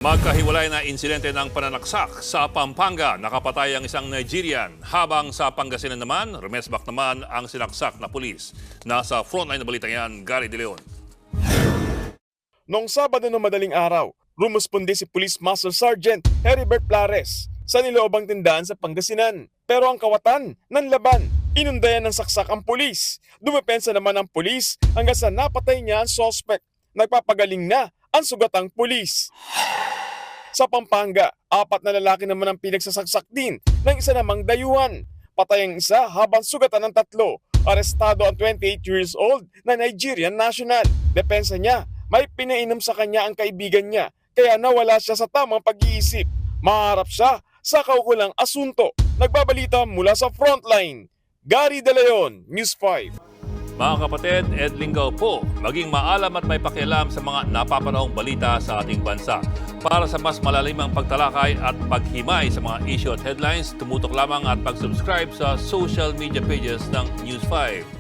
Magkahiwalay na insidente ng pananaksak sa Pampanga. Nakapatay ang isang Nigerian. Habang sa Pangasinan naman, remesbak naman ang sinaksak na pulis. Nasa frontline na balita yan, Gary De Leon. Noong Sabado ng madaling araw, rumusponde si Police Master Sergeant Heribert Plares sa niloobang tindahan sa Pangasinan. Pero ang kawatan ng laban, inundayan ng saksak ang pulis. Dumepensa naman ang pulis hanggang sa napatay niya ang suspect. Nagpapagaling na ang sugatang pulis. Sa Pampanga, 4 na lalaki naman ang pinagsasaksak din ng isa namang dayuhan. Patay ang isa habang sugatan ng 3. Arestado ang 28 years old na Nigerian national. Depensa niya, may pinainom sa kanya ang kaibigan niya kaya nawala siya sa tamang pag-iisip. Maharap siya sa kaukulang asunto. Nagbabalita mula sa frontline. Gary De Leon, News 5. Mga kapatid, Ed Lingaw po, maging maalam at may pakialam sa mga napapanahong balita sa ating bansa. Para sa mas malalimang pagtalakay at paghimay sa mga issue at headlines, tumutok lamang at pag-subscribe sa social media pages ng News 5.